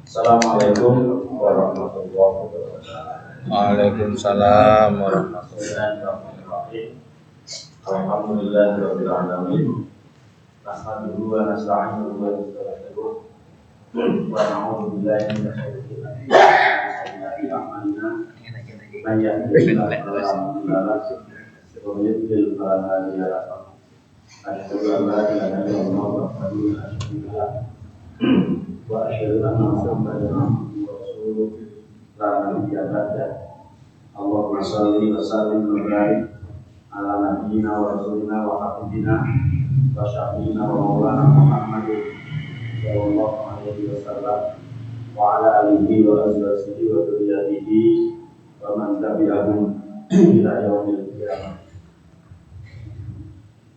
Assalamualaikum warahmatullahi wabarakatuh. Waalaikumsalam warahmatullahi Bismillahirrahmanirrahim. Alhamdulillahirabbil alamin. Nahmaduhu wa nasta'inuhu wa nastaghfiruh. Wa na'udzu billahi min syarri anfusina. Man yahdihillahu fala mudilla lahu wa man yudlil fala hadiya lahu. Asyhadu an la ilaha illallah wahdahu la syarika lahu wa asyhadu anna Muhammadan abduhu wa rasuluh la nabiyya ba'dahu. Allahumma shalli wa sallim wa barik ala nabiyyina wa rasulina wa habibina wa syafiina wa maulana Muhammadin sallallahu alaihi wasallam wa ala alihi wa azwajihi wa dzurriyyatihi wa man tabi'ahum ila yaumil qiyamah.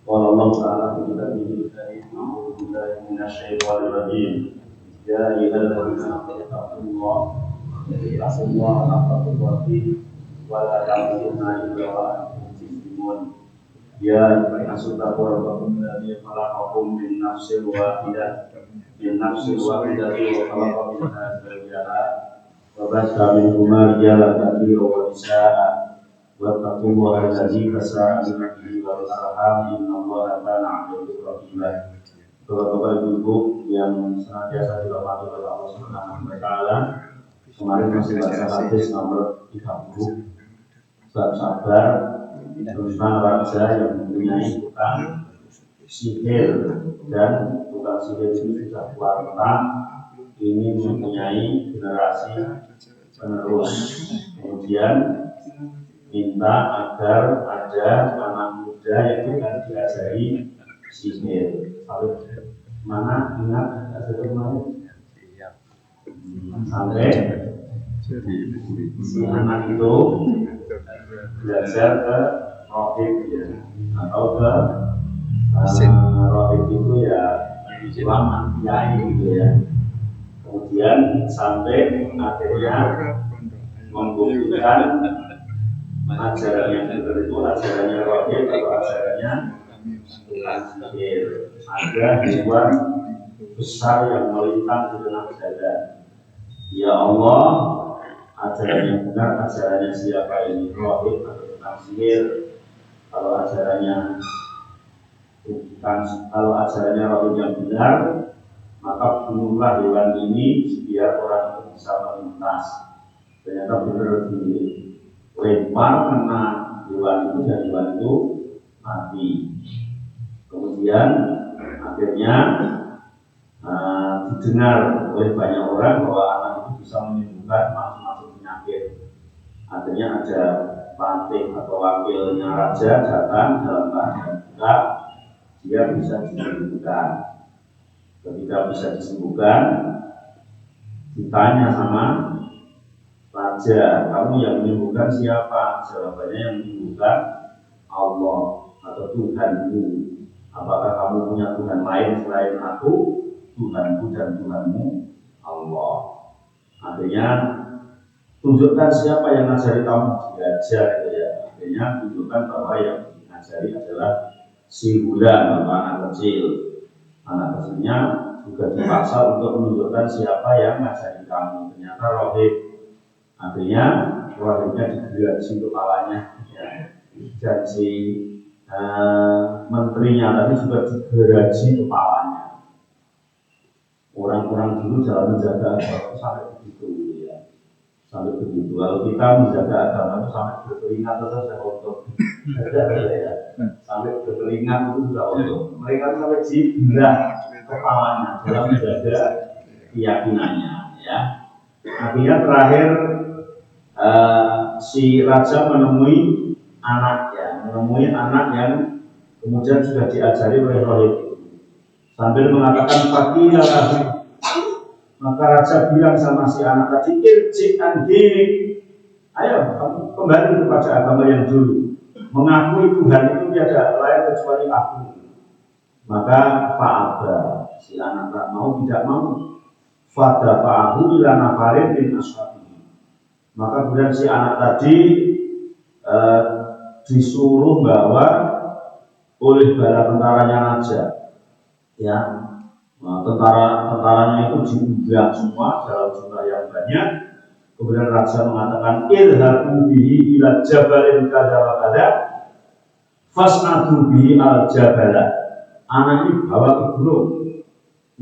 Qala Allah ta'ala fi kitabihil karim, a'udzu billahi minasy syaithanir rajim. Ya ayyuhalladzina amanu taqullaha haqqa tuqatih wa la tamutunna illa wa antum muslimun. Ya ayyuhalladzina taqullahu alladzi khalaqakum min nafsin wahidah wa khalaqa minha zawjaha wa bassa minhuma rijalan katsiran wa nisaa'a wattaqullaha alladzi tasaaluna bihi wal arham innallaha kana 'alaykum raqiba. Bapak-bapak ibu yang senantiasa dirahmati oleh Allah Subhanahu wa taala. Kemarin masih baca hadis nomor 30 bab sabar tentang raja yang mempunyai tukang sihir, dan tukang sihir ini sudah keluar ini mempunyai generasi penerus. Kemudian minta agar ada anak muda yang akan diajari sihir. Sampai mana ingat hasil kemarin? Sampai si anak itu belajar ke rohib ya, atau ke rohib itu ya ulama kiai gitu ya. Kemudian sampai akhirnya membuktikan ajaran yang benar itu ajarannya rohib atau ajarannya tukang sihir. Ada hewan besar yang melintang di tengah dada. Ya Allah, ajaran yang benar ajarannya siapa ini? Rohib atau tukang sihir? Kalau ajarannya rohib yang benar, maka bunuhlah hewan ini biar orang itu bisa melintas. Ternyata benar dilempar kena hewan itu dan hewan itu mati. Kemudian akhirnya didengar oleh banyak orang bahwa anak itu bisa menyembuhkan macam-macam penyakit. Akhirnya ada pantik atau wakilnya raja datang dalam keadaan buta, dia bisa disembuhkan. Ketika bisa disembuhkan, ditanya sama raja, kamu yang menyembuhkan siapa? Jawabannya yang menyembuhkan Allah atau Tuhanmu. Apakah kamu punya Tuhan lain selain aku? Tuhanku dan Tuhanmu Allah. Artinya tunjukkan siapa yang ngajari kamu diajar gitu ya. Artinya tunjukkan bahwa yang mengajari adalah si bulan atau anak kecil. Anak kecilnya juga dipaksa untuk menunjukkan siapa yang ngajari kamu. Ternyata rohib. Artinya rohibnya digergaji kepalanya ya. Dan si menterinya tadi juga digeraji kepalanya. Orang-orang dulu dalam menjaga agama itu sampai begitu ya. Sampai begitu. Kalau kita menjaga agama itu sampai berkeringat itu saja untuk ya. Sampai berkeringat itu sudah untuk. Mereka sampai dibelah kepalanya dalam menjaga keyakinannya ya. Akhirnya terakhir si raja menemui anak yang kemudian sudah diajari oleh rohib itu. Sambil mengatakan fakilah, maka raja bilang sama si anak tadi, irji an dinik, ayo kamu kembali kepada agama yang dulu, mengakui Tuhan itu tiada lain kecuali aku. Maka fa'aba, si anak tak mau, tidak mau. Fada fa'ahu ila nafarin bin ashabihi. Maka kemudian si anak tadi disuruh bawa oleh bala tentaranya raja. Ya, nah, tentaranya itu diundang semua dalam jumlah yang banyak. Kemudian raja mengatakan, idhabu bihi ila jabalin kada wa kada, fas'adu bihi al jabala. Anak ini bawa ke gunung,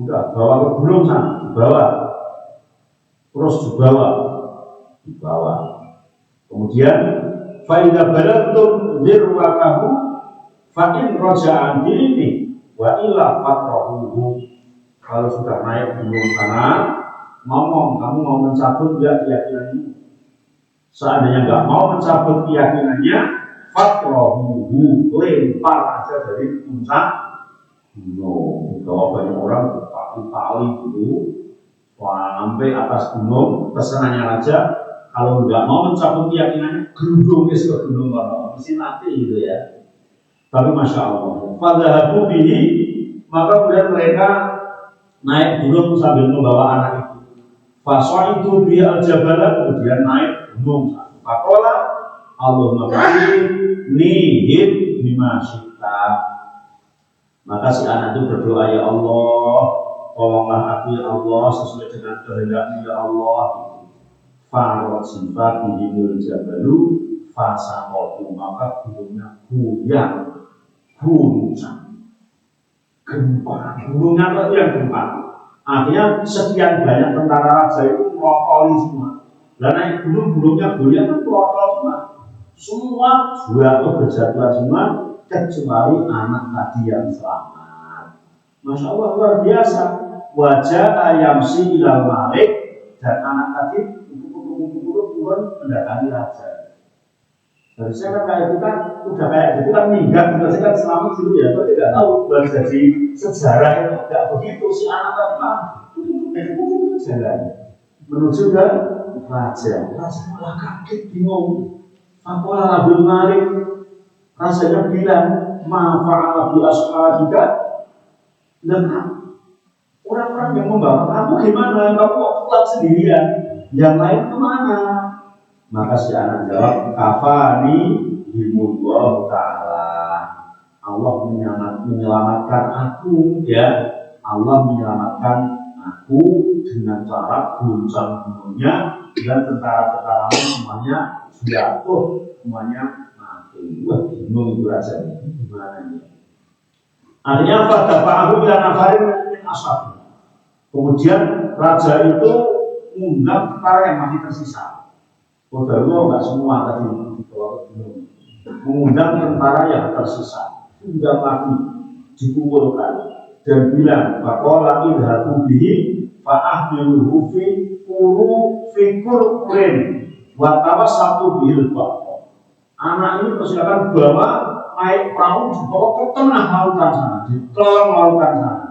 udah bawa ke gunung sana, dibawa, terus dibawa. Kemudian, faidah balagtum zirwatahu, fa'in roja'an diri wa illa fatrahuhu. Kalau sudah naik gunung sana, ngomong, kamu mau mencabut nggak keyakinanmu? Seandainya nggak mau mencabut keyakinannya, fatrahuhu, lempar aja dari puncak gunung. Kalau banyak orang bertali-tali dulu sampai atas gunung, pesanannya raja, kalau nggak mau mencabut keyakinannya, gerudung ke gunung mana, mesti nanti gitu ya. Tapi masya Allah, pada bihi, maka kemudian mereka naik gunung sambil membawa anak itu. Faswa itu biar al-jabala, kemudian naik gunung. Fakola Allahumma ba'in nihib bima syita. Maka si anak itu berdoa, ya Allah, tolonglah aku ya Allah sesuai dengan kehendak-Mu ya Allah. Farod sifat bihimul jabalu fasakotu, maka gunungnya goyang, guncang, gempa, gunungnya yang gempa. Akhirnya sekian banyak tentara raja itu merokoli semua. Dan naik gunungnya goyang kan merokol semua. Semua jatuh berjatuhan semua kecuali anak tadi yang selamat. Masya Allah, luar biasa. Wajah ayamsi ilal malik, dan anak tadi turun mendatangi raja. Harusnya kan kayak kita udah kayak gitu kan minggat, kita kan selamat dulu ya, tapi tidak tahu bukan jadi sejarah itu tidak begitu. Si anak tadi mah jalan menuju ke raja. Raja malah kaget, bingung. Fakola Abdul Malik, rasanya bilang, ma'fa'ala bi ashabika, dan orang-orang yang membawa kamu gimana? Kamu kok pulang sendirian? Yang lain kemana? Maka si anak jawab, kafani himullah ta'ala. Allah menyelamatkan aku, ya. Allah menyelamatkan aku dengan cara guncang gunungnya, dan tentara-tentara semuanya jatuh, semuanya mati. Wah, bingung itu rasanya. Gimana ini? Artinya apa? Dapa'ahu ila nafarin min ashab. Kemudian raja itu mengundang tentara yang masih tersisa. Kodaro nggak semua tadi dibawa ke gunung. Mengundang tentara yang tersisa. Undang lagi, dikumpulkan dan bilang, faqala idhatu bihi fa'ahmiluhu fi kurqurin wa tawassatu bil bahr. Anak ini persilakan bawa naik perahu dibawa ke tengah lautan sana, di kelong lautan sana.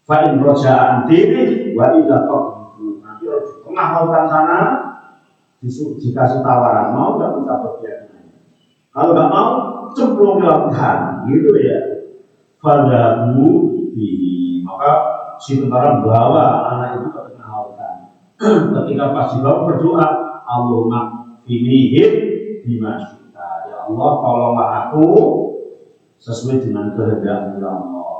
Fa'in roja'an diri wa idha faqdu. Nanti di tengah lautan sana dikasih tawaran, mau nggak mencabut keyakinannya? Kalau nggak mau, cemplung ke lautan, gitu ya. Fadahu bihi, maka si tentara bawa anak itu ke tengah lautan. Ketika pas dibawa berdoa, Allahumma finihim bima syita. Ya Allah, tolonglah aku sesuai dengan kehendak-Mu ya Allah.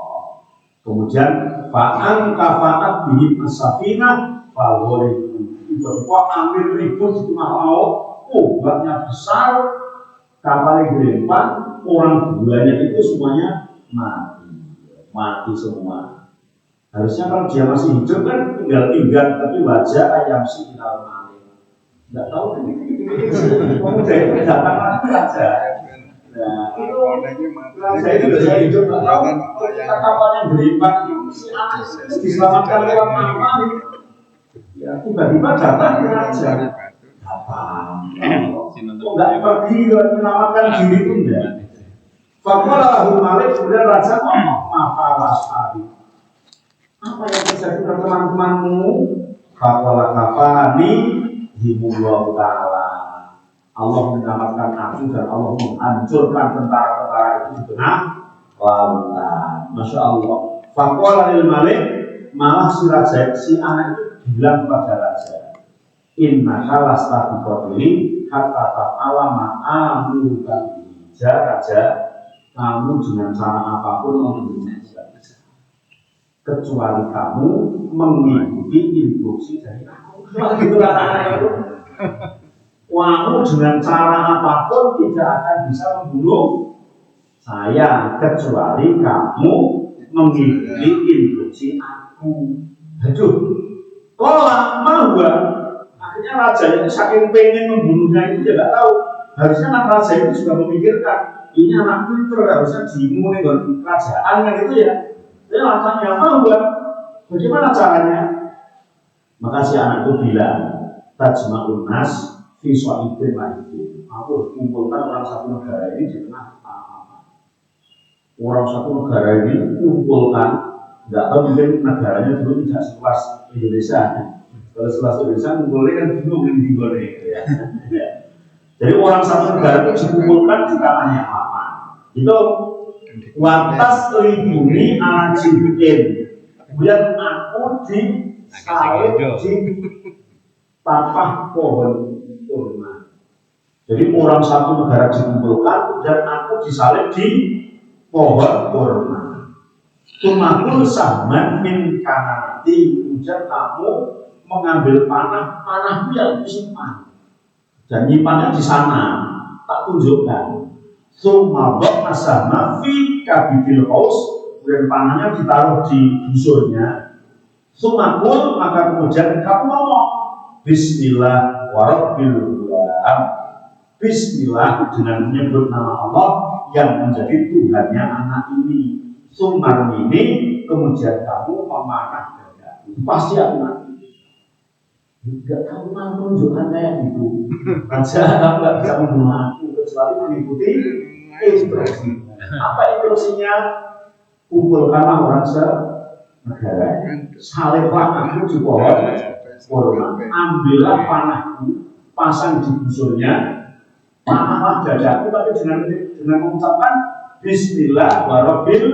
Kemudian fa'an kafaat bihi as-safinah fa'ghoribu. Tiba-tiba angin ribut di tengah laut, ombaknya besar, kapal gelempang, orang buahnya itu semuanya mati semua. Harusnya kalau dia masih hidup kan tinggal, tapi wajah ayam si ilal malik. Nggak tahu kan? Pemuda itu datang lagi aja. Nah, itu raja itu bisa hidup nggak tahu. Kita kapalnya gelempang itu si anak itu diselamatkan lewat apa? Ya, tiba-tiba datang ke raja. Apa? Enggak pergi menyelamatkan diri itu enggak. Faqala Abdul Malik, kemudian raja ngomong, mafalah sahabi. Apa yang terjadi dengan teman-temanmu? Faqala kafani himullahu ta'ala. Allah menyelamatkan aku dan Allah menghancurkan tentara-tentara itu di tengah lautan. Masya Allah. Faqala lil Malik, malah si raja, si anak itu bilang kepada raja, inna kalas tabiqatili hatta ta'ala ma'amuru kabihi. Raja, kamu dengan cara apapun membunuhnya, kecuali kamu mengikuti instruksi dari aku. Gitu anak itu. Kamu dengan cara apapun tidak akan bisa membunuh saya kecuali kamu mengikuti instruksi aku. Aduh, kalau lama gua, akhirnya raja itu saking pengen membunuhnya itu dia nggak tahu. Harusnya anak raja itu juga memikirkan ini anak pinter harusnya dimulai dengan kerajaan kan gitu ya. Dia tanya mau gua, bagaimana caranya? Maka si anak itu bilang, tajma'un nas fi su'ibin wahidin. Aku kumpulkan orang satu negara ini di tengah apa? Orang satu negara ini kumpulkan, nggak tahu mungkin negaranya dulu tidak seluas Indonesia. Kalau seluas Indonesia kumpulnya kan bingung di Indonesia gitu ya. Jadi orang satu negara itu dikumpulkan di tanahnya apa? Itu watas lindungi anak jibril. Kemudian aku di salib di tapah pohon kurma. Jadi orang satu negara dikumpulkan dan aku disalib di pohon kurma. Tumakul sama min kanati. Kemudian kamu mengambil panahmu yang disimpan dan nyimpannya di sana. Tak tunjukkan. Sumabok asama fi kabidil haus. Kemudian panahnya ditaruh di busurnya. Sumakul, maka kemudian kamu ngomong Bismillah warabbil gulam. Bismillah dengan menyebut nama Allah yang menjadi Tuhannya anak ini. Sumar ini kemudian kamu memanah dadaku. Pasti aku mati. Enggak, kamu malah menunjukkan kayak gitu. Raja kamu nggak bisa membunuh aku kecuali mengikuti instruksi. Apa instruksinya? Kumpulkanlah orang senegara, saliblah aku di pohon kurma, ambillah panahku, pasang di busurnya, panahlah dadaku, tapi dengan mengucapkan Bismillah warabbil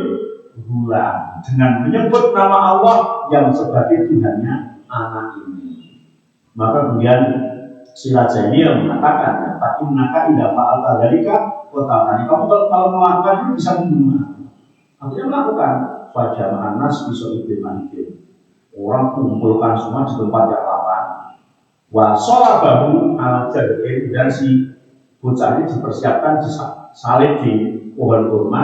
gulam, dengan menyebut nama Allah yang sebagai Tuhannya anak ini. Maka kemudian si raja ini yang mengatakan, "Tapi innaka idza fa'alta dzalika qataltani." Kamu kalau melakukan itu bisa membunuh. Akhirnya melakukan fajamahan nas bisa ibn. Orang kumpulkan semua di tempat yang lapang. Wa sholabahu al jadid, dan si bocah ini dipersiapkan disalib di pohon kurma.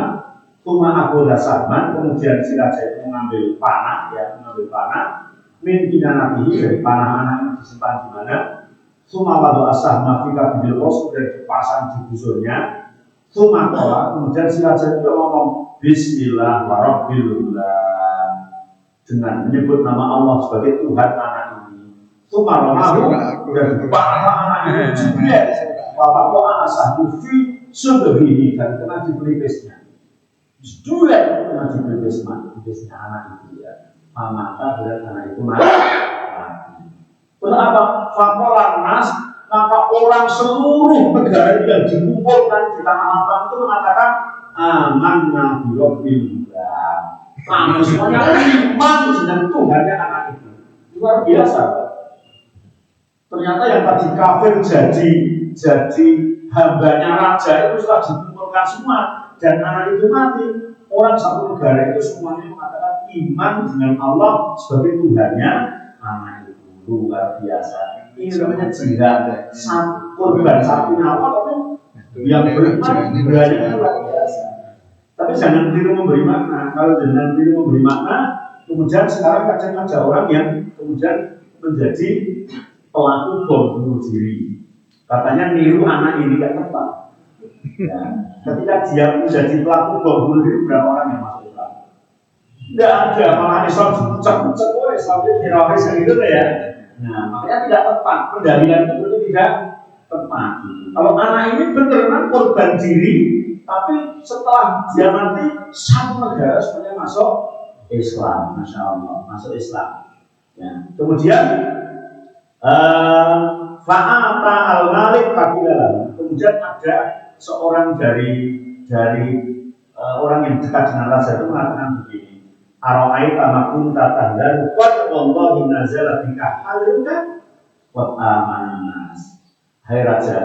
Tuma aku dasarman, kemudian si raja itu mengambil panah, min kinanabihi, dari panah anak yang disimpan di mana. Suma wadu asah mafika bidil kos, kemudian dipasang di busurnya. Suma kola, kemudian si raja itu ngomong Bismillah warabbil gulam, dengan menyebut nama Allah sebagai Tuhan anak ini. Sumaranahu, dan panahlah anak ini jibril. Bapak doa asah mufi sudah dan kena di pelipisnya. Jibril kena di pelipisnya anak itu ya. Maka berat anak itu mati. Terus apa? Fakolan nas, maka orang seluruh negara yang dikumpulkan di tanah lapang itu mengatakan amanna birabbil gulam. Kami semuanya iman dengan Tuhannya anak itu. Luar biasa. Ternyata yang tadi kafir jadi hambanya raja itu sudah dikumpulkan semua dan anak itu mati. Orang satu negara itu semuanya mengatakan iman dengan Allah sebagai Tuhannya anak itu. Luar biasa. Ini namanya jihad. Korban satu nyawa tapi yang beriman berani luar biasa. Tapi jangan keliru memberi makna. Kalau jangan keliru memberi makna, kemudian sekarang kadang ada orang yang kemudian menjadi pelaku bom bunuh diri. Katanya niru anak ini tidak tepat. Ya. Ketika dia menjadi pelaku bom bunuh diri, berapa orang yang masuk Islam? Tidak ada, malah Islam dipucak-pucak oleh sampai teroris gitu ya. Nah, makanya tidak tepat. Pendalilan itu tidak tepat. Kalau anak ini benar-benar korban diri, tapi setelah dia mati satu negara sebenarnya masuk Islam, masya Allah, masuk Islam. Ya. Kemudian fa'ata al-malik kabilah. Kemudian ada seorang dari orang yang dekat dengan raja itu mengatakan begini. Aro'aita makunta tahlan qad wallahi nazala bika haluka wa amanas. Hai raja,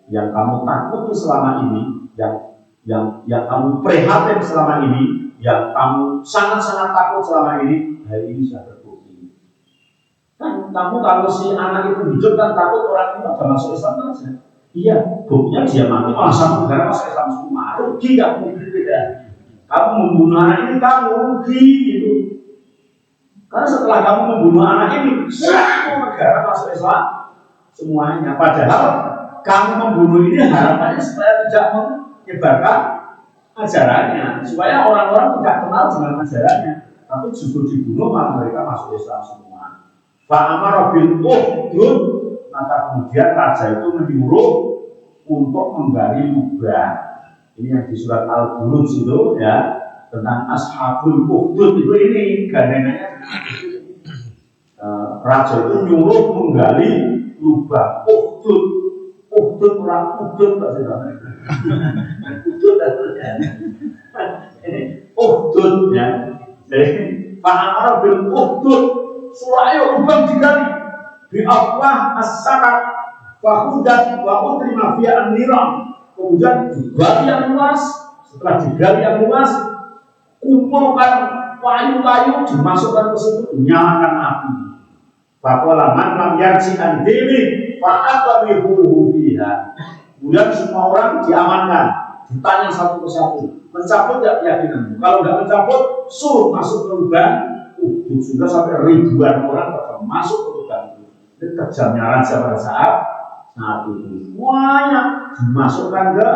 yang kamu takuti selama ini, yang yang kamu prihatin selama ini, yang kamu sangat-sangat takut selama ini, hari ini sudah terbukti. Kan kamu kalau si anak itu hidup kan takut orang itu akan masuk Islam saja. Iya, buktinya dia mati malah satu negara masuk Islam semua. Rugi kamu beda. Kamu membunuh anak ini kamu rugi gitu. Karena setelah kamu membunuh anak ini, satu negara masuk Islam semuanya. Padahal kamu membunuh ini harapannya supaya tidak menyebarkan ajarannya, supaya orang-orang tidak kenal dengan ajarannya. Tapi justru dibunuh malah mereka masuk Islam semua. Fa'amara bil ukhdud, maka kemudian raja itu menyuruh untuk menggali lubang. Ini yang di surat Al-Buruj itu ya, tentang ashabul ukhdud itu ini gandengannya. Raja itu nyuruh menggali lubang ukhdud. Ukhdud orang ukhdud Pak Saudara. Ukhdud ini ukhdud ya. Jadi fa'amara bil ukhdud, suraya lubang digali bi afwah as-sakat fahudat wa utrima fiha an-niram. Kemudian digali yang luas, setelah digali yang luas, kumpulkan kayu-kayu dimasukkan ke situ, nyalakan api. Faqala man lam yarji an dini fa'atabihu fiha. Kemudian semua orang diamankan, ditanya satu persatu, mencabut tidak keyakinanmu? Kalau tidak mencabut, suruh masuk ke lubang. Sudah sampai ribuan orang bakal masuk ke lubang itu. Ini kejamnya raja pada saat itu. Semuanya dimasukkan ke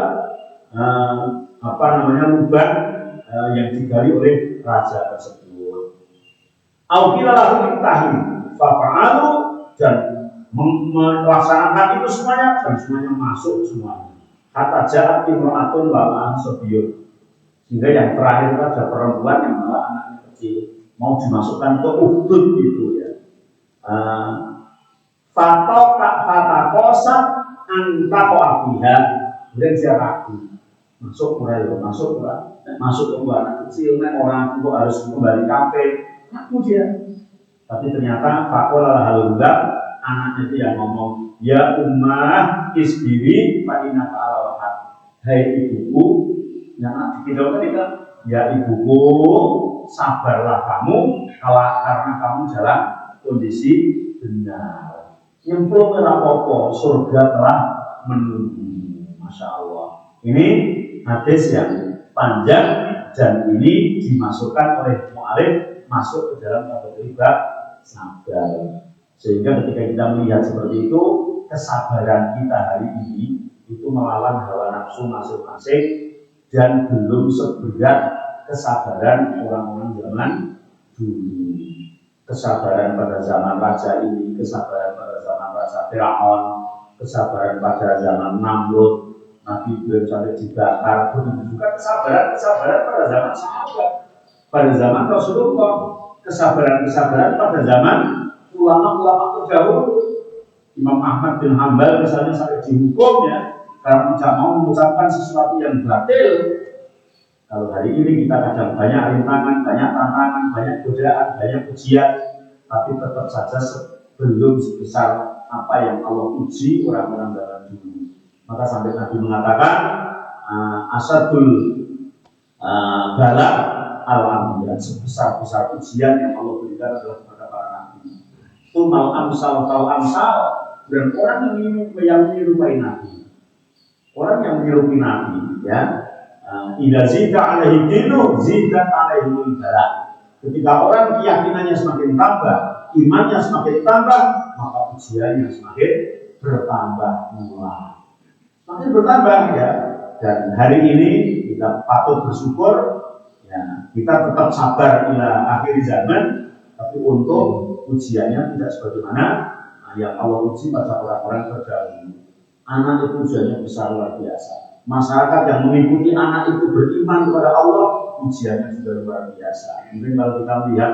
lubang yang digali oleh raja tersebut. Aukila lahu intahi fa'alu, dan melaksanakan itu semuanya, dan semuanya masuk semuanya. Hatta ja'at imra'atun wa ma'an sabiyun. Sehingga yang terakhir itu ada perempuan yang bawa anaknya kecil mau dimasukkan ke ukhdud itu ya. Fatakosat antako apiha. Kemudian dia ragu, masuk mulai masuk ke anak kecil, orang itu harus kembali kafe, ragu dia. Tapi ternyata fakolah halullah, anaknya itu yang ngomong, ya ummah isbiri fa'inna fa'alawahat. Hai ibuku, yang kita ketika, ya ibuku, sabarlah kamu karena kamu dalam kondisi benar. Nyemplung ke rapopo, surga telah menunggu. Masya Allah. Ini hadis yang panjang dan ini dimasukkan oleh mu'alif masuk ke dalam kategori bab sabar. Sehingga ketika kita melihat seperti itu, kesabaran kita hari ini itu melawan hawa nafsu masing-masing dan belum seberat kesabaran orang-orang zaman dulu. Kesabaran pada zaman raja ini, kesabaran pada zaman raja Fir'aun, kesabaran pada zaman Namrud, Nabi Ibrahim sampai dibakar, begitu juga kesabaran pada zaman sahabat, pada zaman Rasulullah, kesabaran pada zaman ulama-ulama terdahulu. Imam Ahmad bin Hanbal misalnya sampai dihukum ya karena tidak mau mengucapkan sesuatu yang batil. Kalau hari ini kita kadang banyak rintangan, banyak tantangan, banyak godaan, banyak ujian, tapi tetap saja belum sebesar apa yang Allah uji orang-orang zaman dulu. Maka sampai Nabi mengatakan asadul bala al-anbiya, sebesar-besar ujian yang Allah berikan adalah kepada para nabi. Tumal amsal dan orang yang menyerupai Nabi, orang yang menyerupai Nabi ya. Idza zida alaihi dinu zida alaihi bala. Ketika orang keyakinannya semakin tambah, imannya semakin tambah, maka ujiannya semakin bertambah pula. Semakin bertambah ya. Dan hari ini kita patut bersyukur ya, kita tetap sabar hingga akhir zaman, tapi untuk ujiannya tidak sebagaimana yang Allah uji pada orang-orang terdahulu. Anak itu ujiannya besar luar biasa. Masyarakat yang mengikuti anak itu beriman kepada Allah, ujiannya juga luar biasa. Mungkin kalau kita melihat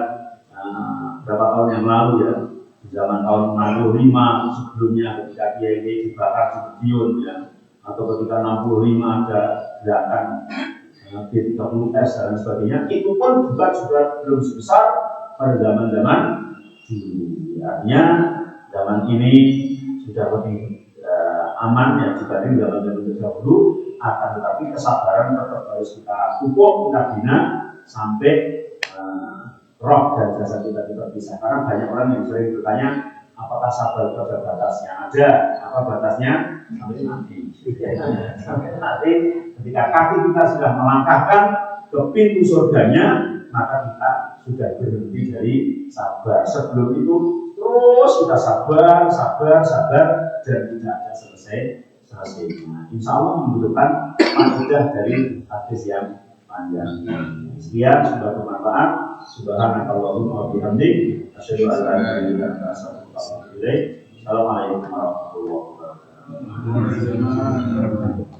beberapa tahun yang lalu ya, di zaman tahun 65 sebelumnya ketika Kiai dibakar di Madiun ya, atau ketika 65 ada gerakan G30S dan sebagainya, itu pun juga belum sebesar pada zaman-zaman dulu. Artinya zaman ini sudah lebih aman ya dibanding zaman-zaman terdahulu, akan tetapi kesabaran tetap harus kita pupuk, kita bina sampai roh dan jasad kita terpisah. Karena banyak orang yang sering bertanya, apakah sabar itu ada batasnya? Ada. Apa batasnya? Sampai mati. Sampai nanti ketika kaki kita sudah melangkahkan ke pintu surganya, maka kita sudah berhenti dari sabar. Sebelum itu terus kita sabar dan tidak ada selesainya. Insya Allah membutuhkan faedah dari hadis yang panjang. Sekian, sudah bermanfaat. Subhanakallahumma wa bihamdik, asyhadu an la ilaha illa anta astaghfiruka wa atubu ilaik. Assalamualaikum warahmatullahi wabarakatuh.